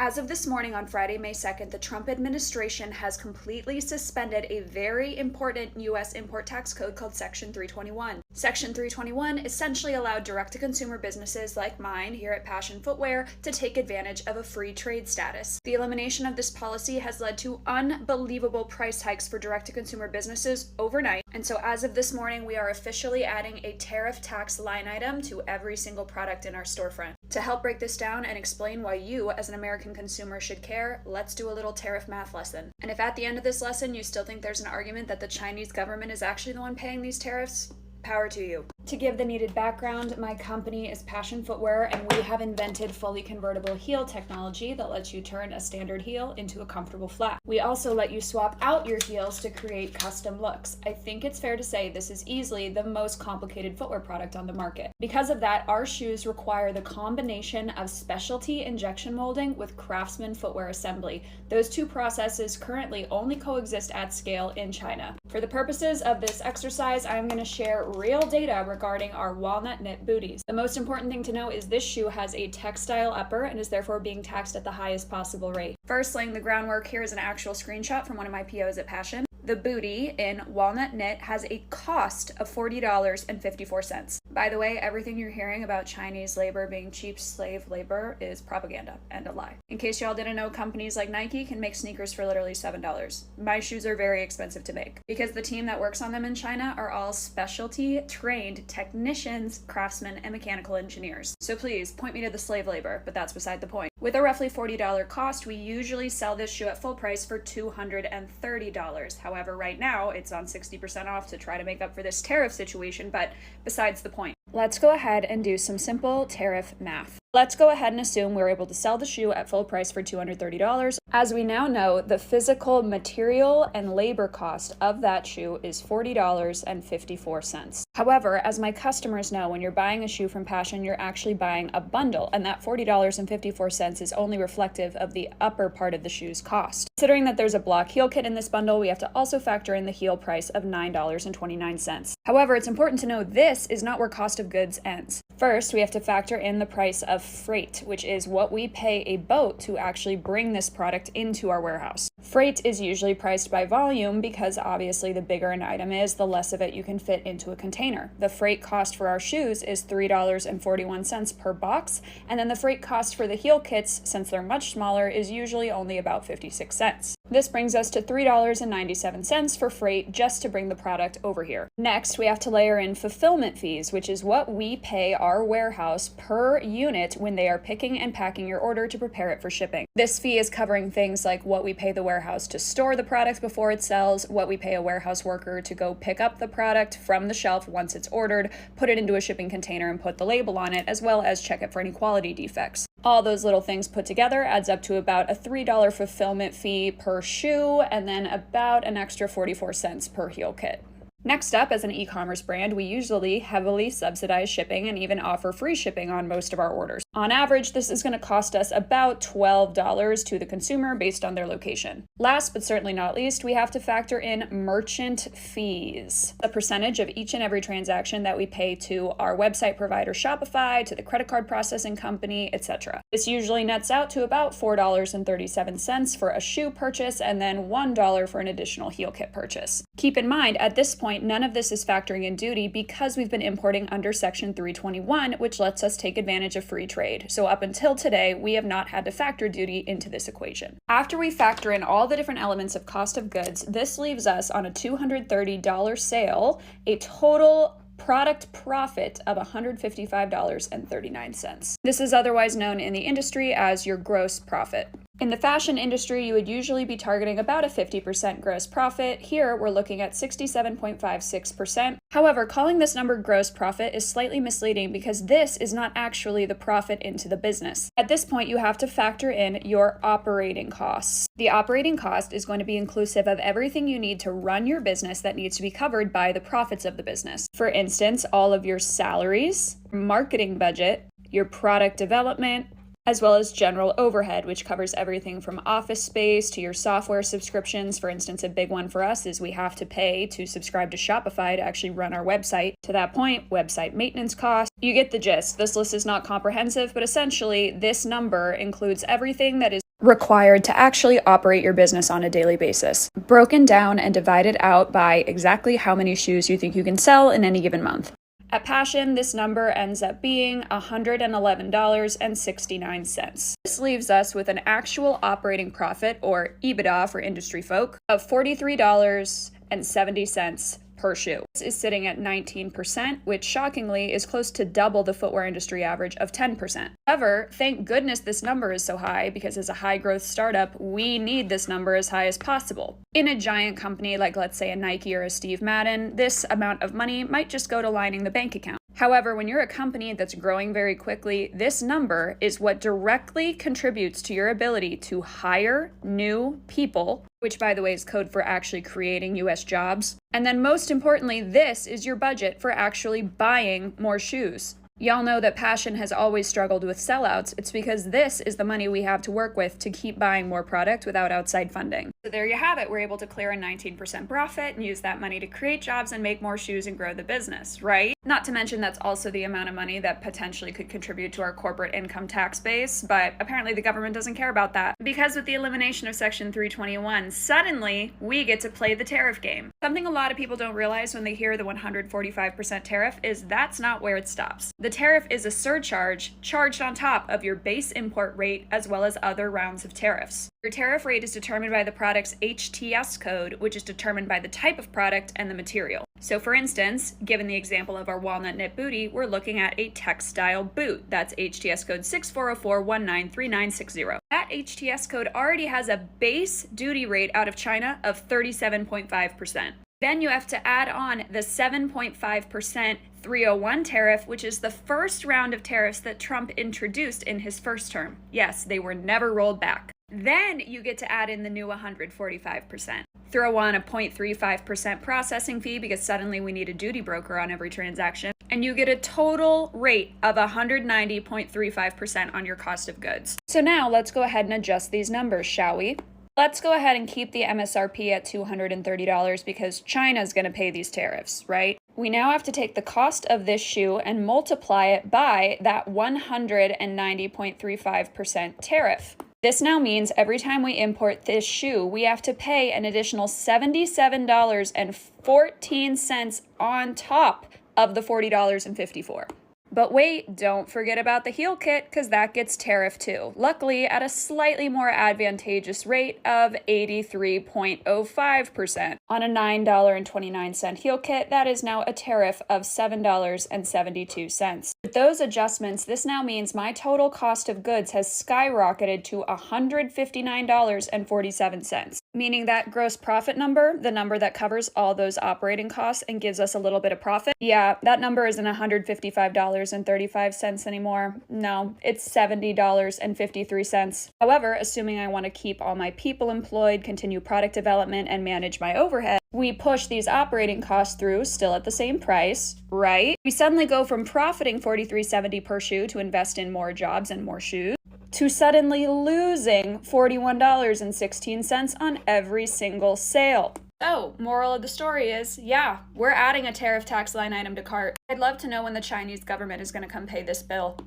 As of this morning on Friday, May 2nd, the Trump administration has completely suspended a very important U.S. import tax code called Section 321. Section 321 essentially allowed direct-to-consumer businesses like mine here at Passion Footwear to take advantage of a free trade status. The elimination of this policy has led to unbelievable price hikes for direct-to-consumer businesses overnight, and so as of this morning, we are officially adding a tariff tax line item to every single product in our storefront. To help break this down and explain why you, as an American consumer, should care, let's do a little tariff math lesson. And if at the end of this lesson you still think there's an argument that the Chinese government is actually the one paying these tariffs, power to you. To give the needed background, my company is Passion Footwear, and we have invented fully convertible heel technology that lets you turn a standard heel into a comfortable flat. We also let you swap out your heels to create custom looks. I think it's fair to say this is easily the most complicated footwear product on the market. Because of that, our shoes require the combination of specialty injection molding with craftsman footwear assembly. Those two processes currently only coexist at scale in China. For the purposes of this exercise, I'm going to share real data regarding our walnut knit booties. The most important thing to know is this shoe has a textile upper and is therefore being taxed at the highest possible rate. First, laying the groundwork, here is an actual screenshot from one of my POs at Passion. The booty in walnut knit has a cost of $40.54. By the way, everything you're hearing about Chinese labor being cheap slave labor is propaganda and a lie. In case y'all didn't know, companies like Nike can make sneakers for literally $7. My shoes are very expensive to make because the team that works on them in China are all specialty trained technicians, craftsmen, and mechanical engineers. So please point me to the slave labor, but that's beside the point. With a roughly $40 cost, we usually sell this shoe at full price for $230. However, right now it's on 60% off to try to make up for this tariff situation, but besides the point. Let's go ahead and do some simple tariff math. Let's go ahead and assume we're able to sell the shoe at full price for $230. As we now know, the physical material and labor cost of that shoe is $40.54. However, as my customers know, when you're buying a shoe from Passion, you're actually buying a bundle, and that $40.54 is only reflective of the upper part of the shoe's cost. Considering that there's a block heel kit in this bundle, we have to also factor in the heel price of $9.29. However, it's important to know this is not where cost of goods ends. First, we have to factor in the price of freight, which is what we pay a boat to actually bring this product into our warehouse. Freight is usually priced by volume because obviously the bigger an item is, the less of it you can fit into a container. The freight cost for our shoes is $3.41 per box, and then the freight cost for the heel kits, since they're much smaller, is usually only about 56 cents. This brings us to $3.97 for freight just to bring the product over here. Next, we have to layer in fulfillment fees, which is what we pay our warehouse per unit when they are picking and packing your order to prepare it for shipping. This fee is covering things like what we pay the warehouse to store the product before it sells, what we pay a warehouse worker to go pick up the product from the shelf once it's ordered, put it into a shipping container and put the label on it, as well as check it for any quality defects. All those little things put together adds up to about a $3 fulfillment fee per shoe, and then about an extra 44 cents per heel kit. Next up, as an e-commerce brand, we usually heavily subsidize shipping and even offer free shipping on most of our orders. On average, this is going to cost us about $12 to the consumer based on their location. Last but certainly not least, we have to factor in merchant fees, the percentage of each and every transaction that we pay to our website provider Shopify, to the credit card processing company, etc. This usually nets out to about $4.37 for a shoe purchase and then $1 for an additional heel kit purchase. Keep in mind, at this point, none of this is factoring in duty because we've been importing under Section 321, which lets us take advantage of free trade. So up until today, we have not had to factor duty into this equation. After we factor in all the different elements of cost of goods, this leaves us on a $230 sale, a total product profit of $155.39. This is otherwise known in the industry as your gross profit. In the fashion industry, you would usually be targeting about a 50% gross profit. Here, we're looking at 67.56%. However, calling this number gross profit is slightly misleading because this is not actually the profit into the business. At this point, you have to factor in your operating costs. The operating cost is going to be inclusive of everything you need to run your business that needs to be covered by the profits of the business. For instance, all of your salaries, marketing budget, your product development, as well as general overhead, which covers everything from office space to your software subscriptions. For instance, a big one for us is we have to pay to subscribe to Shopify to actually run our website. To that point, website maintenance costs. You get the gist. This list is not comprehensive, but essentially this number includes everything that is required to actually operate your business on a daily basis, broken down and divided out by exactly how many shoes you think you can sell in any given month. At Passion, this number ends up being $111.69. This leaves us with an actual operating profit, or EBITDA for industry folk, of $43.70 per shoe. This is sitting at 19%, which shockingly is close to double the footwear industry average of 10%. However, thank goodness this number is so high, because as a high-growth startup, we need this number as high as possible. In a giant company like, let's say, a Nike or a Steve Madden, this amount of money might just go to lining the bank account. However, when you're a company that's growing very quickly, this number is what directly contributes to your ability to hire new people, which, by the way, is code for actually creating US jobs. And then most importantly, this is your budget for actually buying more shoes. Y'all know that Passion has always struggled with sellouts. It's because this is the money we have to work with to keep buying more product without outside funding. So there you have it. We're able to clear a 19% profit and use that money to create jobs and make more shoes and grow the business, right? Not to mention that's also the amount of money that potentially could contribute to our corporate income tax base, but apparently the government doesn't care about that. Because with the elimination of Section 321, suddenly we get to play the tariff game. Something a lot of people don't realize when they hear the 145% tariff is that's not where it stops. The tariff is a surcharge charged on top of your base import rate as well as other rounds of tariffs. Your tariff rate is determined by the product's HTS code, which is determined by the type of product and the material. So for instance, given the example of our walnut knit bootie, we're looking at a textile boot. That's HTS code 6404193960. That HTS code already has a base duty rate out of China of 37.5%. Then you have to add on the 7.5% 301 tariff, which is the first round of tariffs that Trump introduced in his first term. Yes, they were never rolled back. Then you get to add in the new 145%. Throw on a 0.35% processing fee because suddenly we need a duty broker on every transaction. And you get a total rate of 190.35% on your cost of goods. So now let's go ahead and adjust these numbers, shall we? Let's go ahead and keep the MSRP at $230 because China's going to pay these tariffs, right? We now have to take the cost of this shoe and multiply it by that 190.35% tariff. This now means every time we import this shoe, we have to pay an additional $77.14 on top of the $40.54. But wait, don't forget about the heel kit because that gets tariffed too. Luckily, at a slightly more advantageous rate of 83.05%. On a $9.29 heel kit, that is now a tariff of $7.72. With those adjustments, this now means my total cost of goods has skyrocketed to $159.47. Meaning that gross profit number, the number that covers all those operating costs and gives us a little bit of profit, yeah, that number isn't $155.35 anymore. No, it's $70.53. However, assuming I want to keep all my people employed, continue product development, and manage my overhead, we push these operating costs through still at the same price, right? We suddenly go from profiting $43.70 per shoe to invest in more jobs and more shoes, to suddenly losing $41.16 on every single sale. So, moral of the story is, yeah, we're adding a tariff tax line item to cart. I'd love to know when the Chinese government is going to come pay this bill.